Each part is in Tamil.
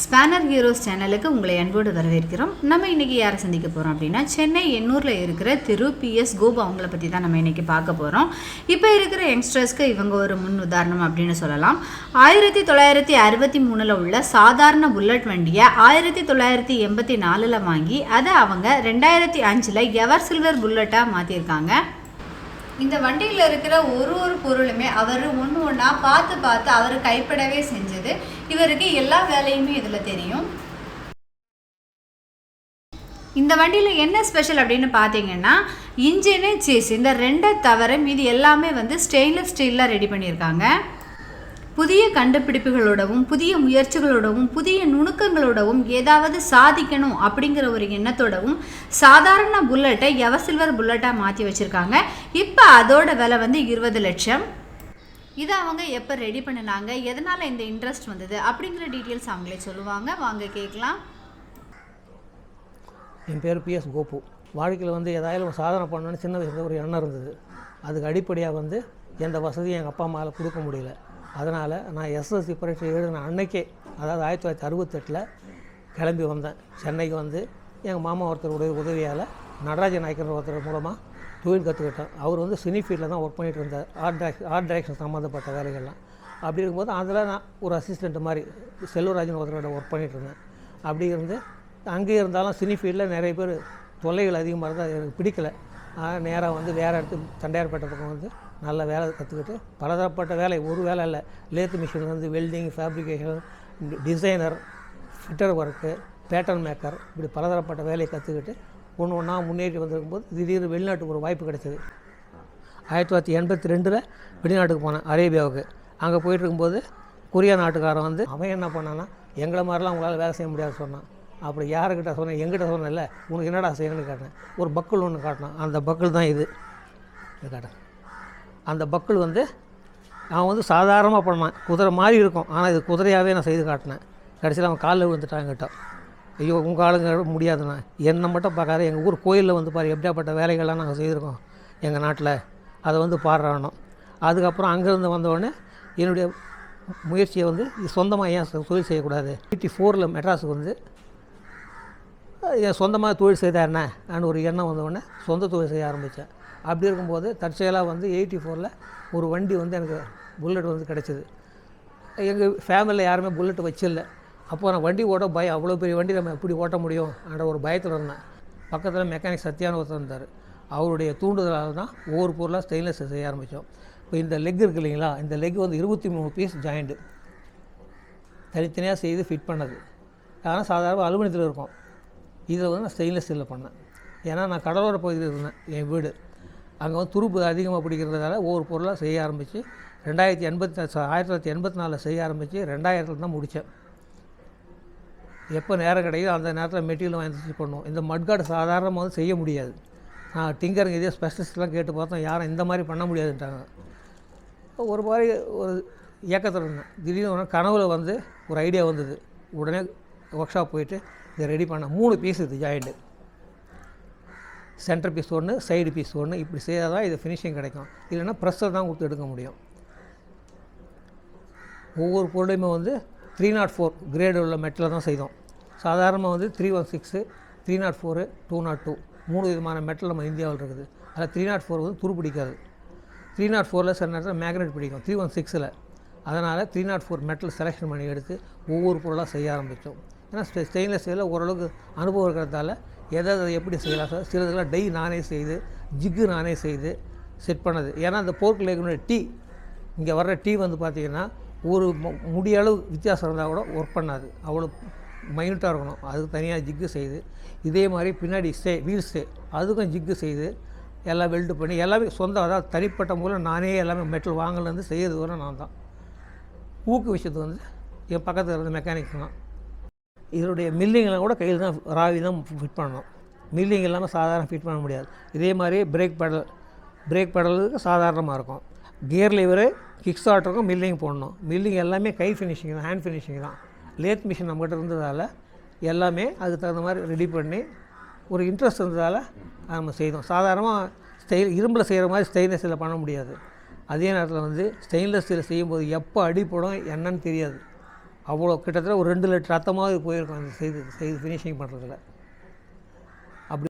ஸ்பேனர் ஹீரோஸ் சேனலுக்கு உங்களை அன்போடு வரவேற்கிறோம். நம்ம இன்றைக்கி யாரை சந்திக்க போகிறோம் அப்படின்னா, சென்னை எண்ணூரில் இருக்கிற திரு PS கோபு அவங்கள பற்றி தான் நம்ம இன்றைக்கி பார்க்க போகிறோம். இப்போ இருக்கிற யங்ஸ்டர்ஸ்க்கு இவங்க ஒரு முன் உதாரணம் அப்படின்னு சொல்லலாம். 1963 உள்ள சாதாரண புல்லட் வண்டியை 1984 வாங்கி அதை அவங்க 2005 எவர் சில்வர் புல்லட்டாக மாற்றிருக்காங்க. இந்த வண்டியில் இருக்கிற ஒரு பொருளுமே அவர் ஒன்று ஒன்றா பார்த்து அவர் கைப்படவே செஞ்சது. இவருக்கு எல்லா வேலையுமே இதில் தெரியும். இந்த வண்டியில் என்ன ஸ்பெஷல் அப்படின்னு பார்த்தீங்கன்னா, இன்ஜினு சேஸ் இந்த ரெண்டை தவிர மீதி எல்லாமே ஸ்டெயின்லெஸ் ஸ்டீலில் ரெடி பண்ணியிருக்காங்க. புதிய கண்டுபிடிப்புகளோடவும் புதிய முயற்சிகளோடவும் புதிய நுணுக்கங்களோடவும் ஏதாவது சாதிக்கணும் அப்படிங்கிற ஒரு எண்ணத்தோடவும் சாதாரண புல்லட்டை எவர் சில்வர் புல்லட்டாக மாற்றி வச்சுருக்காங்க. இப்போ அதோட விலை 20 லட்சம். இதை அவங்க எப்போ ரெடி பண்ணினாங்க, எதனால் இந்த இன்ட்ரெஸ்ட் வந்தது அப்படிங்கிற டீட்டெயில்ஸ் அவங்களே சொல்லுவாங்க. வாங்க கேட்கலாம். என் பேர் PS கோபு. வாழ்க்கையில் ஏதாவது சாதனை பண்ணணும்னு சின்ன வயசுல ஒரு எண்ணம் இருந்தது. அதுக்கு அடிப்படையாக எந்த வசதியும் எங்கள் அப்பா அம்மாவில் கொடுக்க முடியல. அதனால் நான் SSLC பரீட்சை எழுதின அன்னைக்கே, அதாவது 1968 கிளம்பி வந்தேன். சென்னைக்கு எங்கள் மாமா ஒருத்தருடைய உதவியால் நடராஜ நாயக்கர் ஒருத்தர் மூலமாக தொழில் கற்றுக்கிட்டேன். அவர் சினி ஃபீல்டில் தான் ஒர்க் பண்ணிகிட்டு இருந்தார். ஆர்ட் டைரக்ஷன் சம்மந்தப்பட்ட வேலைகள்லாம். அப்படி இருக்கும்போது அதில் நான் ஒரு அசிஸ்டண்ட் மாதிரி செல்வராஜன் ஒருத்தரோட ஒர்க் பண்ணிகிட்டு இருந்தேன். அப்படி இருந்து அங்கேயே இருந்தாலும் சினி ஃபீல்டில் நிறைய பேர் தொல்லைகள் அதிகமாக இருந்தால் எனக்கு பிடிக்கலை. நேராக வேறு இடத்துக்கு தண்டையார்பேட்டை பக்கம் நல்ல வேலை கற்றுக்கிட்டு பலதரப்பட்ட வேலை, ஒரு வேலை இல்லை, lathe machine welding, fabrication, designer, fitter work, pattern maker, இப்படி பலதரப்பட்ட வேலையை கற்றுக்கிட்டு ஒன்று ஒன்றா முன்னேறி வந்திருக்கும்போது திடீர்னு வெளிநாட்டுக்கு ஒரு வாய்ப்பு கிடைச்சது. 1982 வெளிநாட்டுக்கு போனேன், அரேபியாவுக்கு. அங்கே போயிட்டுருக்கும்போது கொரியா நாட்டுக்காரன் அவன் என்ன பண்ணான்னா, எங்களை மாதிரிலாம் உங்களால் வேலை செய்ய முடியாது சொன்னான். அப்படி யாருக்கிட்ட சொன்னேன், எங்கிட்ட சொன்னேன்ல, உனக்கு என்னடா செய்யணும்னு கேட்டேன். ஒரு பக்குள் ஒன்று காட்டினான். அந்த பக்குள் தான் இது காட்டேன். அந்த பக்குள் அவன் சாதாரணமாக பண்ணான், குதிரை மாதிரி இருக்கும். ஆனால் இது குதிரையாகவே நான் செய்து காட்டினேன். கடைசியில் அவன் காலில் விழுந்துட்டான். கிட்டான், ஐயோ உங்கள் ஆளுங்க முடியாதுண்ணா, என்னை மட்டும் பார்க்காத, எங்கள் ஊர் கோயிலில் பாரு எப்படியாப்பட்ட வேலைகள்லாம் நாங்கள் செய்திருக்கோம் எங்கள் நாட்டில், அதை பாடுறானோம். அதுக்கப்புறம் அங்கேருந்து வந்தவுடனே என்னுடைய முயற்சியை சொந்தமாக ஏன் தொழில் செய்யக்கூடாது, 84 மெட்ராஸுக்கு என் சொந்தமாக தொழில் செய்தால் என்ன ஒரு எண்ணம் வந்தவுடனே சொந்த தொழில் செய்ய ஆரம்பித்தேன். அப்படி இருக்கும்போது தற்செயலாக 84 ஒரு வண்டி எனக்கு புல்லட் கிடச்சிது. எங்கள் ஃபேமிலியில் யாருமே புல்லட் வச்சில்லை. அப்போது நான் வண்டி ஓட்ட பயம், அவ்வளோ பெரிய வண்டி நம்ம எப்படி ஓட்ட முடியும் என்ற ஒரு பயத்தில் இருந்தேன். பக்கத்தில் மெக்கானிக் சத்தியான ஒருத்தர் இருந்தார். அவருடைய தூண்டுதலால் தான் ஒவ்வொரு பொருளாக ஸ்டெயின்லெஸ் செய்ய ஆரம்பித்தோம். இப்போ இந்த லெக் இருக்குது இல்லைங்களா, இந்த லெக் 23 பீஸ் ஜாயிண்ட்டு தனித்தனியாக செய்து ஃபிட் பண்ணது. ஆனால் சாதாரண அலுமினியத்தில் இருக்கும். இதில் நான் ஸ்டெயின்லெஸ் ஸ்டீலில் பண்ணேன். ஏன்னா நான் கடலோர பகுதியில் இருந்தேன், என் வீடு அங்கே துருப்பு அதிகமாக பிடிக்கிறதால ஒவ்வொரு பொருளாக செய்ய ஆரம்பித்து 1984 செய்ய ஆரம்பித்து 2000 தான் முடித்தேன். எப்போ நேரம் கிடைக்குதோ அந்த நேரத்தில் மெட்டீரியல் வாங்கி பண்ணுவோம். இந்த மட்கார்டு சாதாரணமாக செய்ய முடியாது. நான் டிங்கருங்க இதே ஸ்பெஷலிஸ்ட்லாம் கேட்டு பார்த்தோம், யாரும் இந்த மாதிரி பண்ண முடியாதுன்ட்டாங்க. ஒரு மாதிரி ஒரு இயக்கத்தில் இருந்தேன். திடீர்னு கனவில் ஒரு ஐடியா வந்தது. உடனே ஒர்க் ஷாப் போயிட்டு இதை ரெடி பண்ண 3 பீஸ் இது ஜாயிண்ட்டு, சென்டர் பீஸ் ஒன்று, சைடு பீஸ் ஒன்று, இப்படி செய்தால் தான் இது ஃபினிஷிங் கிடைக்கும். இல்லைன்னா ப்ரெஸ்ஸர் தான் கொடுத்து எடுக்க முடியும். ஒவ்வொரு பொருளையுமே 304 கிரேடு உள்ள மெட்டலில் தான் செய்தோம். சாதாரணமாக 316, 304, 202 3 விதமான மெட்டல் நம்ம இந்தியாவில் இருக்குது. அதில் 304 துரு பிடிக்காது. 304 சில நேரத்தில் மேக்னெட் பிடிக்கும் 316. அதனால் 304 மெட்டல் செலெக்ஷன் பண்ணி எடுத்து ஒவ்வொரு பொருளாக செய்ய ஆரம்பித்தோம். ஏன்னா ஸ்டெயின்லெஸ் ஸ்டீலில் ஓரளவுக்கு அனுபவம் இருக்கிறதால எதை எப்படி செய்யலாம் சார். சிலதெல்லாம் டை நானே செய்து, ஜிக்கு நானே செய்து செட் பண்ணது. ஏன்னா அந்த போர்க் லேக்குடைய டீ, இங்கே வர்ற டீ பார்த்திங்கன்னா ஒரு முடியளவு வித்தியாசம் இருந்தால் கூட ஒர்க் பண்ணாது, அவ்வளோ மைனூட்டாக இருக்கணும். அதுக்கு தனியாக ஜிக்கு செய்து, இதே மாதிரி பின்னாடி வீல் ஸ்டே அதுக்கும் ஜிக்கு செய்து எல்லாம் வெல்டு பண்ணி எல்லாமே சொந்தம், அதாவது தனிப்பட்ட மூலம் நானே எல்லாமே மெட்டல் வாங்கலேருந்து செய்கிறது வர நான் தான். ஊக்கு விஷயத்து என் பக்கத்தில் இருந்த மெக்கானிக்ஸ் தான். இதனுடைய மில்லிங்கெல்லாம் கூட கையில் தான் ராவி தான் ஃபிட் பண்ணணும். மில்லிங் இல்லாமல் சாதாரண ஃபிட் பண்ண முடியாது. இதே மாதிரி பிரேக் பெடலுக்கு சாதாரணமாக இருக்கும். கியர் லிவரு, கிக் ஸ்டார்ட்டருக்கும் மில்லிங் போடணும். மில்லிங் எல்லாமே கை ஃபினிஷிங் தான், ஹேண்ட் ஃபினிஷிங் தான். லேத் மிஷின் நம்மகிட்ட இருந்ததால் எல்லாமே அதுக்கு தகுந்த மாதிரி ரெடி பண்ணி ஒரு இன்ட்ரெஸ்ட் இருந்ததால் நம்ம செய்தோம். சாதாரணமாக இரும்பில் செய்கிற மாதிரி ஸ்டெயின்லெஸ் ஸ்டீலில் பண்ண முடியாது. அதே நேரத்தில் ஸ்டெயின்லெஸ் ஸ்டீல் செய்யும்போது எப்போ அடிப்படும் என்னன்னு தெரியாது. அவ்வளோ கிட்டத்தட்ட ஒரு 2 லிட்டர் ரத்தமாவது போயிருக்கும் அந்த செய்து ஃபினிஷிங் பண்ணுறதுல. அப்படி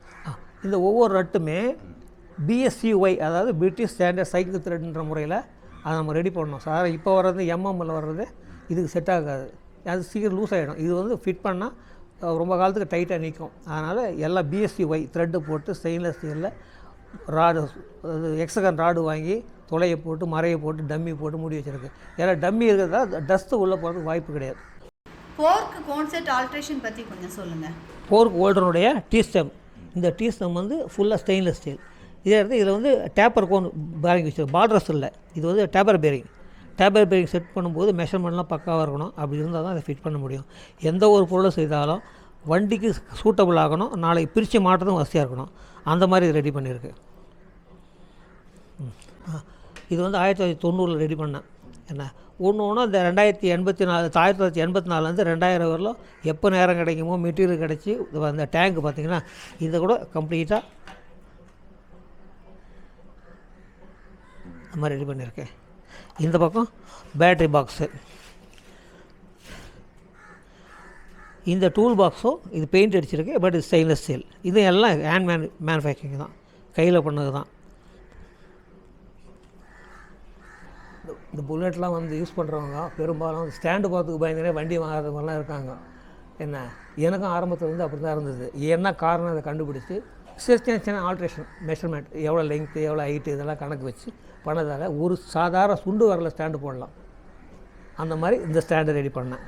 இந்த ஒவ்வொரு நட்டுமே BSCY, அதாவது பிரிட்டிஷ் ஸ்டாண்டர்ட் சைக்கிள் த்ரெட்ன்ற முறையில் அதை நம்ம ரெடி பண்ணணும். சாதாரண இப்போ வர்றது MML வர்றது இதுக்கு செட் ஆகாது, அது சீக்கிரம் லூஸ் ஆகிடும். இது வந்து ஃபிட் பண்ணால் ரொம்ப காலத்துக்கு டைட்டாக நிற்கும். அதனால் எல்லாம் BSCY த்ரெட்டு போட்டு ஸ்டெயின்லெஸ் ஸ்டீலில் ராடு, அது எக்ஸகன் ராடு வாங்கி துளையை போட்டு மறையை போட்டு டம்மி போட்டு மூடி வச்சுருக்கு. ஏன்னா டம்மி இருக்கிறதா டஸ்ட்டு உள்ளே போகிறதுக்கு வாய்ப்பு கிடையாது. போர்க் கான்செப்ட் ஆல்ட்ரேஷன் பற்றி கொஞ்சம் சொல்லுங்கள். போர்க் ஹோல்டருடைய டீஸ்டம், இந்த டீஸ்டம் வந்து ஃபுல்லாக ஸ்டெயின்லெஸ் ஸ்டீல். இதே இடத்துல இதில் வந்து டேப்பர் கோன் பேரிங் வச்சுருக்கு, பார்டர்ஸ் இல்லை, இது வந்து taper bearing. Taper bearing set பண்ணும்போது மெஷர்மெண்ட்லாம் பக்காவாக இருக்கணும். அப்படி இருந்தால் தான் அதை ஃபிட் பண்ண முடியும். எந்த ஒரு பொருளை செய்தாலும் வண்டிக்கு சூட்டபிள் ஆகணும், நாளைக்கு பிரித்து மாட்டுறதும் வசதியாக இருக்கணும். அந்த மாதிரி ரெடி பண்ணியிருக்கு. இது வந்து 1990 ரெடி பண்ணேன். என்ன ஒன்று இந்த 1984, 1984 2000 வரலும் எப்போ நேரம் கிடைக்குமோ மெட்டீரியல் கிடச்சி அந்த டேங்க் பார்த்திங்கன்னா இதை கூட கம்ப்ளீட்டாக அந்த மாதிரி ரெடி பண்ணியிருக்கேன். இந்த பக்கம் பேட்ரி பாக்ஸு, இந்த டூல் பாக்ஸும் இது பெயிண்ட் அடிச்சிருக்கு, பட் இது ஸ்டெயின்லெஸ் ஸ்டீல். இது எல்லாம் ஹேண்ட் மேனுஃபேக்சரிங் தான், கையில் பண்ணது தான். இந்த புல்லட்லாம் வந்து யூஸ் பண்ணுறவங்க பெரும்பாலும் ஸ்டாண்டு பார்த்துக்கு பயந்துனே வண்டி வாங்காத மாதிரிலாம் இருக்காங்க. என்ன எனக்கும் ஆரம்பத்தில் வந்து அப்படி தான் இருந்தது. என்ன காரணம் அதை கண்டுபிடிச்சி சின்ன ஆல்ட்ரேஷன் மெஷர்மெண்ட், எவ்வளோ லெங்க்த்து எவ்வளோ ஹைட்டு இதெல்லாம் கணக்கு வச்சு பண்ணதால் ஒரு சாதாரண சுண்டு வரல ஸ்டாண்டு போடலாம். அந்த மாதிரி இந்த ஸ்டாண்டு ரெடி பண்ணேன்.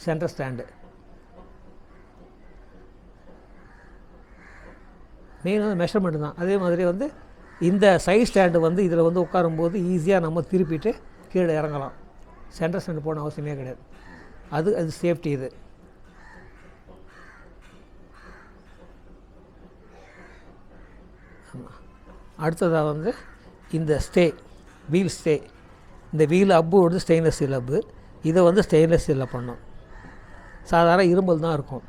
சென்டர் ஸ்டாண்டு மெயின் வந்து மெஷர்மெண்ட்டு தான். அதே மாதிரி வந்து இந்த சைட் ஸ்டாண்டு வந்து இதில் வந்து உட்காரும்போது ஈஸியாக நம்ம திருப்பிட்டு கீழே இறங்கலாம். சென்டர் ஸ்டாண்டு போன அவசியமே கிடையாது. அது சேஃப்டி. இது அடுத்ததாக வந்து இந்த வீல் ஸ்டே, இந்த வீல் அப்பு வந்து ஸ்டெயின்லெஸ் ஸ்டீல் அப்பு. இதை வந்து ஸ்டெயின்லெஸ் ஸ்டீலில் பண்ணோம். சாதாரண இரும்பல் தான் இருக்கும்.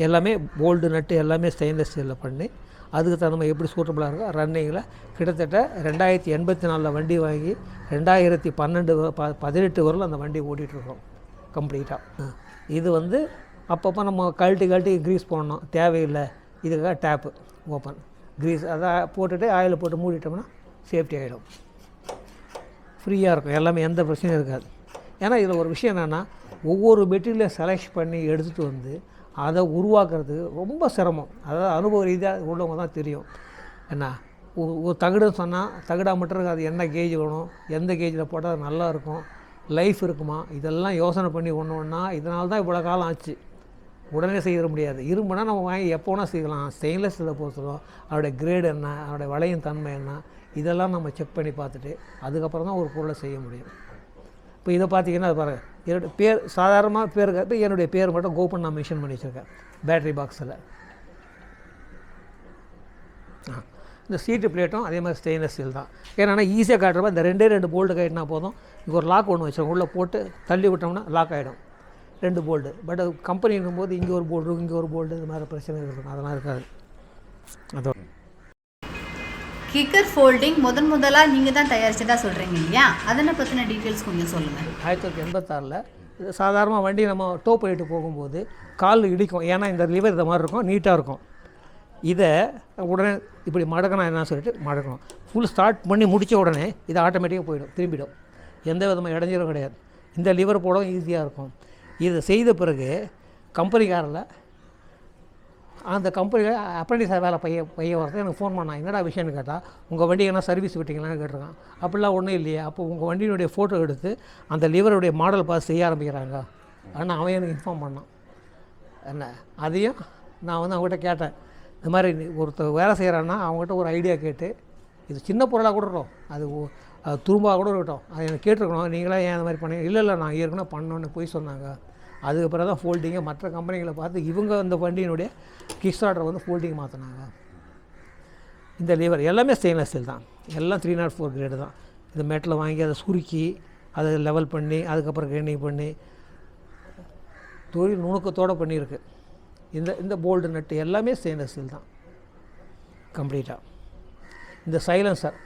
எல்லாமே போல்டு நட்டு எல்லாமே ஸ்டெயின்லெஸ் ஸ்டீலில் பண்ணி அதுக்கு தகுந்த எப்படி சூட்டபுளாக இருக்கும். ரன்னிங்கில் கிட்டத்தட்ட 2084 வண்டி வாங்கி 2018 வரலும் அந்த வண்டி ஓட்டிகிட்ருக்கோம் கம்ப்ளீட்டாக. இது வந்து அப்பப்போ நம்ம கழட்டி க்ரீஸ் போடணும், தேவையில்லை. இதுக்காக டேப்பு ஓப்பன் க்ரீஸ் அதை போட்டுட்டு ஆயில் போட்டு மூடிட்டோம்னா சேஃப்டி ஆகிடும், ஃப்ரீயாக இருக்கும். எல்லாமே எந்த பிரச்சனையும் இருக்காது. ஏன்னா இதில் ஒரு விஷயம் என்னென்னா ஒவ்வொரு மெட்டீரியலை செலக்ட் பண்ணி எடுத்துகிட்டு வந்து அதை உருவாக்குறதுக்கு ரொம்ப சிரமம். அதாவது அனுபவ ரீதியாக உள்ளவங்க தான் தெரியும். என்ன ஒரு தகடுன்னு சொன்னால் தகடாக மட்டும் இருக்குது, அது என்ன கேஜ் வேணும், எந்த கேஜில் போட்டால் அது நல்லாயிருக்கும், லைஃப் இருக்குமா, இதெல்லாம் யோசனை பண்ணி ஒன்றா. இதனால தான் இவ்வளோ காலம் ஆச்சு. உடனே செய்ய முடியாது. இரும்புனா நம்ம வாங்கி எப்போ வேணால் செய்யலாம். ஸ்டெயின்லெஸ் ஸ்டீலை பொறுத்தவரை அதோடைய கிரேடு என்ன, அதோடைய வளையும் தன்மை என்ன, இதெல்லாம் நம்ம செக் பண்ணி பார்த்துட்டு அதுக்கப்புறம் தான் ஒரு பொருளை செய்ய முடியும். இப்போ இதை பார்த்தீங்கன்னா அது பாருங்கள், என்னுடைய பேர் சாதாரணமாக பேர் இப்போ என்னுடைய பேர் மட்டும் கோப்பன் நான் மென்ஷன் பண்ணி வச்சுருக்கேன் பேட்ரி பாக்ஸில். இந்த சீட்டு பிளேட்டும் அதே மாதிரி ஸ்டெயின்லெஸ் ஸ்டீல் தான். ஏன்னா ஈஸியாக காட்டுறப்ப இந்த 2 போல்டு கட்டினா போதும். இங்கே ஒரு லாக் ஒன்று வச்சுருக்கோம், உள்ளே போட்டு தள்ளி விட்டோம்னா லாக் ஆகிடும் 2 போல்டு. பட் அது கம்பெனிங்கும் போது இங்கே ஒரு போல்டு இருக்கும், இங்கே ஒரு போல்டு, இது மாதிரி பிரச்சனை இருக்கும். அதெல்லாம் இருக்காது. அதோட கிக்கர் ஃபோல்டிங் முதலாக நீங்கள் தான் தயாரிச்சதா சொல்கிறீங்க இல்லையா? அதனை பற்றின டீட்டெயில்ஸ் கொஞ்சம் சொல்லுங்கள். 1986 இது சாதாரணமாக வண்டி நம்ம டோ பண்ணிட்டு போகும்போது கால் இடிக்கும். ஏன்னா இந்த லிவர் இந்த மாதிரி இருக்கும், நீட்டாக இருக்கும். இதை உடனே இப்படி மடக்கணும் என்ன சொல்லிட்டு மடக்கணும். ஃபுல் ஸ்டார்ட் பண்ணி முடித்த உடனே இது ஆட்டோமேட்டிக்காக போயிடும், திரும்பிடும். எந்த விதமாக இடைஞ்சலும் கிடையாது. இந்த லிவர் போடவும் ஈஸியாக இருக்கும். இதை செய்த பிறகு கம்பெனிக்காரில் அந்த கம்பெனியில் அப்ரெண்டிஸாக வேலை பையன் வரது எனக்கு ஃபோன் பண்ணான். என்னடா விஷயம்னு கேட்டால், உங்கள் வண்டி என்ன சர்வீஸ் விட்டிங்களான்னு கேட்டிருக்கான். அப்படிலாம் ஒன்றும் இல்லையா? அப்போ உங்கள் வண்டியினுடைய ஃபோட்டோ எடுத்து அந்த லிவருடைய மாடல் பார்த்து செய்ய ஆரம்பிக்கிறாங்க. ஆனால் அவன் எனக்கு இன்ஃபார்ம் பண்ணான். என்ன அதையும் நான் வந்து அவங்ககிட்ட கேட்டேன். இந்த மாதிரி ஒருத்தர் வேலை செய்கிறான்னா அவங்ககிட்ட ஒரு ஐடியா கேட்டு, இது சின்ன பொருளாக கூட இருக்கட்டும், அது துரும்பாக கூட இருக்கட்டும், அதை எனக்கு கேட்டிருக்கணும். நீங்களாம் ஏன் அந்த மாதிரி பண்ணி இல்லை நான் ஏற்கனவே பண்ணோன்னு போய் சொன்னாங்க. அதுக்கு பிறகு தான் ஃபோல்டிங்கை மற்ற கம்பெனிகளை பார்த்து இவங்க அந்த வண்டியினுடைய கிக் ஸ்டார்டரை வந்து ஃபோல்டிங் மாற்றினாங்க. இந்த லிவர் எல்லாமே ஸ்டெயின்லெஸ் ஸ்டீல் தான், எல்லாம் 304 கிரேடு தான். இந்த மெட்டில் வாங்கி அதை சுருக்கி அதை லெவல் பண்ணி அதுக்கப்புறம் கிரைண்டிங் பண்ணி தொழில் நுணுக்கத்தோடு பண்ணியிருக்கு. இந்த போல்டு நட்டு எல்லாமே ஸ்டெயின்லெஸ் ஸ்டீல் தான் கம்ப்ளீட்டாக. இந்த சைலன்சர்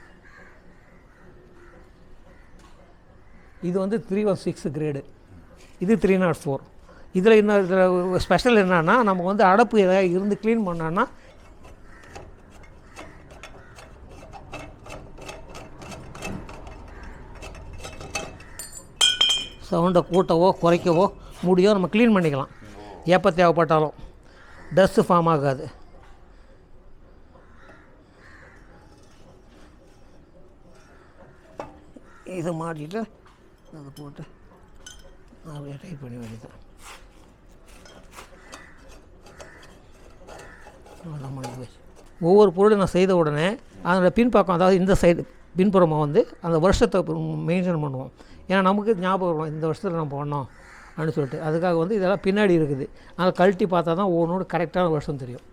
இது வந்து 316 கிரேடு. இது 304. இதில் இன்னும் ஸ்பெஷல் என்னன்னா, நம்ம வந்து அடப்பு ஏதாவது இருந்து க்ளீன் பண்ணோன்னா சவுண்டை கூட்டவோ குறைக்கவோ முடியும், நம்ம க்ளீன் பண்ணிக்கலாம் எப்போ தேவைப்பட்டாலும். டஸ்ட்டு ஃபார்ம் ஆகாது. இதை மாட்டிட்டு அதை போட்டு அப்படியே டைட் பண்ணி வேண்டியது. ஒவ்வொரு பொருளும் நான் செய்த உடனே அதோட பின்பக்கம், அதாவது இந்த சைடு பின்புறமாக வந்து அந்த வருஷத்தை மெயின்டைன் பண்ணுவோம். ஏன்னா நமக்கு ஞாபகம் வரும் இந்த வருஷத்தில் நம்ம பண்ணோம் அப்படின்னு சொல்லிட்டு. அதுக்காக வந்து இதெல்லாம் பின்னாடி இருக்குது. அதனால் கழட்டி பார்த்தா தான் ஒவ்வொன்று கரெக்டான வருஷம் தெரியும்.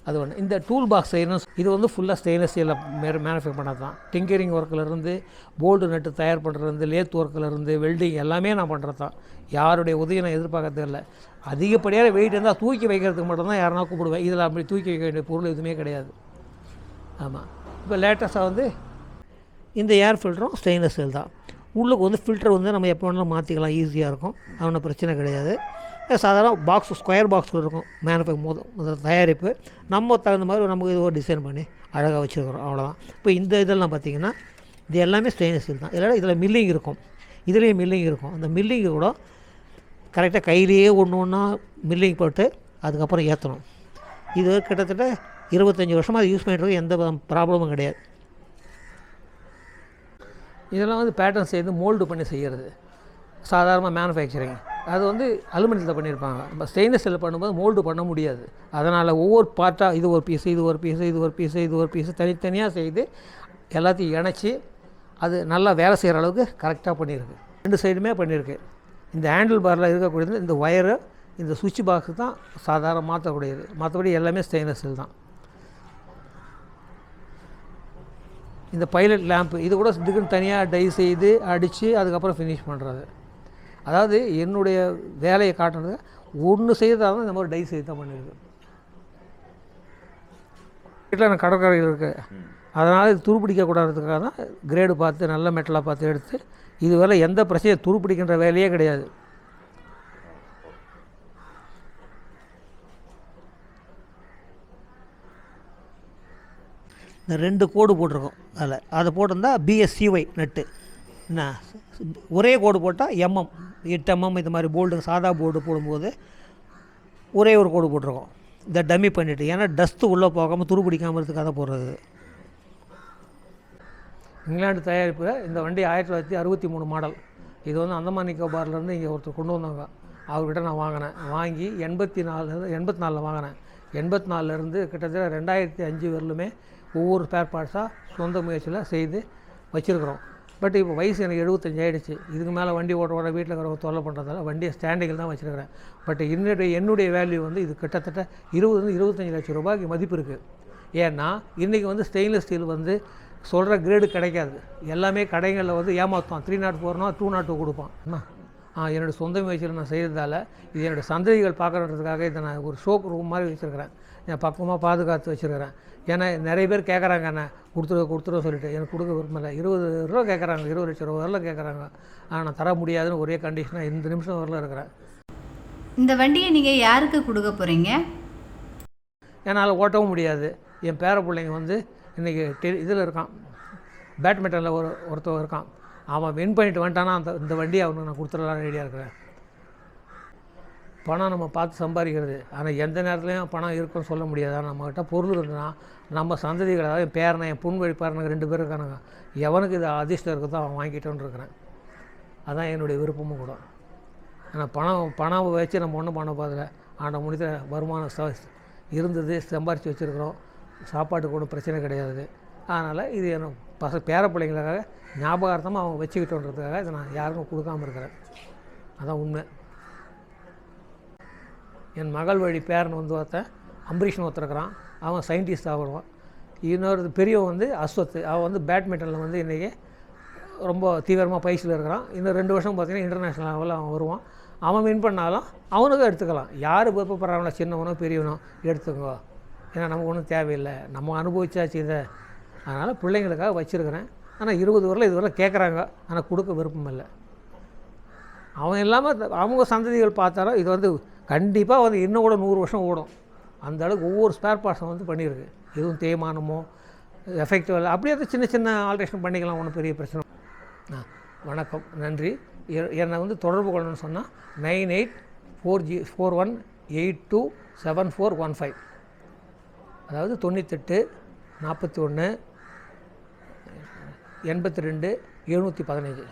அது ஒன்று. இந்த டூல் பாக்ஸ் செய்யணும். இது வந்து ஃபுல்லாக ஸ்டெயின்லெஸ் ஸ்டீலில் மேனுஃபேக்சர் பண்ணது தான். டிங்கரிங் ஒர்க்கிலேருந்து போல்டு நட்டு தயார் பண்ணுறது, லேத் ஒர்க்கிலேருந்து வெல்டிங் எல்லாமே நான் பண்ணுறது தான். யாருடைய உதவியை நான் எதிர்பார்க்கறது இல்லை. அதிகப்படியாக வெயிட் இருந்தால் தூக்கி வைக்கிறதுக்கு மட்டும்தான் யாருனா கூப்பிடுவேன். இதில் அப்படி தூக்கி வைக்க வேண்டிய பொருள் எதுவுமே கிடையாது. ஆமாம். இப்போ லேட்டஸ்ட்டாக வந்து இந்த ஏர் ஃபில்டரும் ஸ்டெயின்லெஸ் ஸ்டீல் தான். உள்ளுக்கு வந்து ஃபில்டர் வந்து நம்ம எப்போ வேணாலும் மாற்றிக்கலாம், ஈஸியாக இருக்கும். அவனும் பிரச்சனை கிடையாது. சாதாரண பாக்ஸ், ஸ்கொயர் பாக்ஸில் இருக்கும் மேனுஃபேக்சர் தயாரிப்பு. நம்ம தகுந்த மாதிரி நமக்கு இது ஒரு டிசைன் பண்ணி அழகாக வச்சுருக்கிறோம், அவ்வளோதான். இப்போ இந்த இதெல்லாம் பார்த்திங்கன்னா இது எல்லாமே ஸ்டெயின்லெஸ் ஸ்டீல் தான். இல்லைனா இதில் மில்லிங் இருக்கும், இதுலேயும் மில்லிங் இருக்கும். அந்த மில்லிங்கு கூட கரெக்டாக கையிலேயே ஒன்று ஒன்றா மில்லிங் போட்டு அதுக்கப்புறம் ஏற்றணும். இது கிட்டத்தட்ட 25 வருஷமாக அது யூஸ் பண்ணிட்டு எந்த ப்ராப்ளமும் கிடையாது. இதெல்லாம் வந்து பேட்டர்ன் செய்து மோல்டு பண்ணி செய்கிறது சாதாரணமாக மேனுஃபேக்சரிங். அது வந்து அலுமினியத்தில் பண்ணியிருப்பாங்க. நம்ம ஸ்டெயின்லெஸ் ஸ்டீலில் பண்ணும்போது மோல்டு பண்ண முடியாது. அதனால் ஒவ்வொரு பார்ட்டாக இது ஒரு பீஸு, இது ஒரு பீஸு, இது ஒரு பீஸு, இது ஒரு பீஸு தனித்தனியாக செய்து எல்லாத்தையும் இணைச்சி அது நல்லா வேலை செய்கிற அளவுக்கு கரெக்டாக பண்ணியிருக்கு. 2 சைடுமே பண்ணியிருக்கு. இந்த ஹேண்டில் பாரில் இருக்கக்கூடியது இந்த ஒயரு, இந்த சுவிட்ச் பாக்ஸு தான் சாதாரண மாற்றக்கூடியது. மற்றபடி எல்லாமே ஸ்டெயின்லெஸ் ஸ்டீல் தான். இந்த பைலட் லேம்ப்பு இது கூட இதுக்குன்னு தனியாக டை செய்து அடித்து அதுக்கப்புறம் ஃபினிஷ் பண்ணுறது. அதாவது என்னுடைய வேலையை காட்டுறது ஒன்று செய்தால் தான் இந்த மாதிரி டை செய்து தான் பண்ணியிருக்கு. வீட்டில் நான் கடற்கரையில் இருக்குது, அதனால் இது துருப்பிடிக்கக்கூடாதுக்காக தான் கிரேடு பார்த்து நல்ல மெட்டலாக பார்த்து எடுத்து இதுவரை எந்த பிரச்சனையும் துருப்பிடிக்கின்ற வேலையே கிடையாது. இந்த 2 கோடு போட்டிருக்கோம் அதில், அதை போட்டிருந்தா பிஎஸ்சிஒய் நட்டு. என்ன ஒரே கோடு போட்டால் 8 mm இது மாதிரி போல்டு சாதா போல்டு போடும்போது ஒரே ஒரு கோடு போட்டிருக்கோம். இந்த டம்மி பண்ணிவிட்டு, ஏன்னா டஸ்ட்டு உள்ளே போகாமல் துருப்பிடிக்காமல் இருக்கிறதுக்காக போடுறது. இங்கிலாந்து தயாரிப்பு. இந்த வண்டி 1963 மாடல். இது வந்து அந்தமான் நிக்கோபார்லேருந்து இங்கே ஒருத்தர் கொண்டு வந்தாங்க. அவர்கிட்ட நான் வாங்கினேன். வாங்கி 84 வாங்கினேன். 84லேருந்து கிட்டத்தட்ட 2005 வரலுமே ஒவ்வொரு ஸ்பேர் பார்ட்ஸாக சொந்த முயற்சியில் செய்து வச்சுருக்குறோம். பட் இப்போ வயசு எனக்கு 75 ஆகிடுச்சு. இதுக்கு மேலே வண்டி ஓட்ட வீட்டில் இருக்கிறவங்க தொல்லை பண்ணுறதால வண்டியை ஸ்டாண்டிங்கில் தான் வச்சுருக்கிறேன். பட் என்னுடைய வேல்யூ வந்து இது கிட்டத்தட்ட 20-25 லட்சம் ரூபாய்க்கு மதிப்பு இருக்குது. ஏன்னா இன்றைக்கி வந்து ஸ்டெயின்லெஸ் ஸ்டீல் வந்து சொல்கிற கிரேடு கிடைக்காது. எல்லாமே கடைகளில் வந்து ஏமாற்றுவான். 304னா 202 கொடுப்பான். என்னோடய சொந்த முயற்சியில் நான் செய்கிறதால இது என்னோடய சந்ததிகள் பார்க்குறதுக்காக இதை நான் ஒரு ஷோக் ரூம் மாதிரி வச்சுருக்கிறேன். நான் பக்கமாக பாதுகாத்து வச்சுருக்கிறேன். ஏன்னா நிறைய பேர் கேட்குறாங்க, என்ன கொடுத்துருவ சொல்லிட்டு. எனக்கு கொடுக்க விரும்பல. 20 ரூபா கேட்குறாங்க, 20 லட்சம் ரூபா வரல கேட்குறாங்க. ஆனால் நான் தர முடியாதுன்னு ஒரே கண்டிஷனாக இந்த நிமிஷம் வரல இருக்கிறேன். இந்த வண்டியை நீங்கள் யாருக்கு கொடுக்க போகிறீங்க? என்னால் ஓட்டவும் முடியாது. என் பேர பிள்ளைங்க வந்து இன்றைக்கி இதில் இருக்கான், பேட்மிண்டனில் ஒருத்தவங்க இருக்கான். அவன் வின் பண்ணிட்டு வந்துட்டானா இந்த வண்டியை அவனுக்கு நான் கொடுத்துடலாம் ரெடியாக இருக்கிறேன். பணம் நம்ம பார்த்து சம்பாதிக்கிறது. ஆனால் எந்த நேரத்துலையும் பணம் இருக்குன்னு சொல்ல முடியாது. ஆனால் நம்மகிட்ட பொருள் இருந்ததுன்னா நம்ம சந்ததிகள், அதாவது என் பேரனை, என் புன்வழி பேரனுக்கு 2 பேர் இருக்கானுங்க. எவனுக்கு இது அதிர்ஷ்டம் இருக்குதோ அவன் வாங்கிட்டோன்னு இருக்கிறேன். அதுதான் என்னுடைய விருப்பமும் கூட. ஆனால் பணம் வச்சு நம்ம ஒன்றும் பண்ண போதில்லை. ஆனால் முடித்த வருமானம் இருந்தது, சம்பாரித்து வச்சுருக்கிறோம். சாப்பாட்டுக்கு ஒன்றும் பிரச்சனை கிடையாது. அதனால் இது என் பேர பிள்ளைங்களுக்காக ஞாபகார்த்தமாக அவங்க வச்சுக்கிட்டோன்றதுக்காக இதை நான் யாருக்கும் கொடுக்காமல் இருக்கிறேன். அதுதான் உண்மை. என் மகள் வழி பேரன் வந்து ஒருத்தன் அம்பரீஷ்னு ஒருத்தருக்கிறான். அவன் சயின்டிஸ்ட் ஆகிடுவான். இன்னொரு பெரியவன் வந்து அஸ்வத். அவன் வந்து பேட்மிண்டனில் வந்து இன்றைக்கி ரொம்ப தீவிரமாக பயிற்சியில் இருக்கிறான். இன்னும் 2 வருஷம் பார்த்திங்கன்னா இன்டர்நேஷ்னல் லெவலில் அவன் வருவான். அவன் வின் பண்ணாலும் அவனுக்கும் எடுத்துக்கலாம். யார் விருப்பப்படுறாங்களோ, சின்னவனோ பெரியவனோ எடுத்துக்கோ. ஏன்னா நமக்கு ஒன்றும் தேவையில்லை, நம்ம அனுபவிச்சாச்சு இதை. அதனால் பிள்ளைங்களுக்காக வச்சுருக்கிறேன். ஆனால் 20 வரல இதுவரை கேட்குறாங்க, ஆனால் கொடுக்க விருப்பம் இல்லை. அவன் இல்லாமல் அவங்க சந்ததிகள் பார்த்தாலும் இது வந்து கண்டிப்பாக வந்து இன்னும் கூட 100 வருஷம் ஓடும். அந்த அளவுக்கு ஒவ்வொரு ஸ்பேர் பார்ட்ஸும் வந்து பண்ணியிருக்கு. எதுவும் தேய்மானமோ எஃபெக்டிவ் இல்லை, அப்படியே அது சின்ன சின்ன ஆல்ட்ரேஷன் பண்ணிக்கலாம், ஒன்றும் பெரிய பிரச்சனை. வணக்கம், நன்றி. என்னை வந்து தொடர்பு கொள்ளணும்னு சொன்னால் 9841827415, அதாவது 98 41 82 715.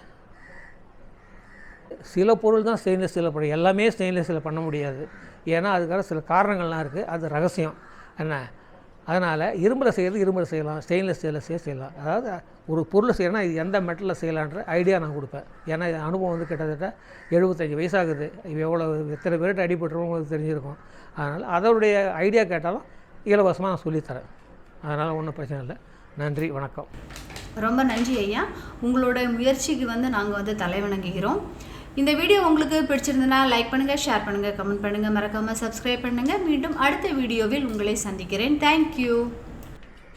சில பொருள் தான் ஸ்டெயின்லெஸ் ஸ்டீலில் பண்ண, எல்லாமே ஸ்டெயின்லெஸ் ஸ்டீலில் பண்ண முடியாது. ஏன்னா அதுக்காக சில காரணங்கள்லாம் இருக்குது, அது ரகசியம் என்ன. அதனால் இரும்பில் செய்கிறது இரும்பில் செய்யலாம், ஸ்டெயின்லெஸ் ஸ்டீலில் செய்யலாம். அதாவது ஒரு பொருளை செய்யணும்னா இது எந்த மெட்டலில் செய்யலான்ற ஐடியா நான் கொடுப்பேன். ஏன்னா இது அனுபவம் வந்து கிட்டத்தட்ட 75 வயசாகுது. எவ்வளோ எத்தனை பேர்கிட்ட அடிபட்டுருவோம் உங்களுக்கு தெரிஞ்சிருக்கும். அதனால் அதோடைய ஐடியா கேட்டாலும் இலவசமாக நான் சொல்லித்தரேன். அதனால் ஒன்றும் பிரச்சனை இல்லை. நன்றி, வணக்கம். ரொம்ப நன்றி ஐயா. உங்களோட முயற்சிக்கு வந்து நாங்கள் வந்து தலைவணங்குகிறோம். இந்த வீடியோ உங்களுக்கு பிடிச்சிருந்தனா லைக் பண்ணுங்கள், ஷேர் பண்ணுங்கள், கமெண்ட் பண்ணுங்கள், மறக்காமல் சப்ஸ்கிரைப் பண்ணுங்கள். மீண்டும் அடுத்த வீடியோவில் உங்களை சந்திக்கிறேன். தேங்க்யூ.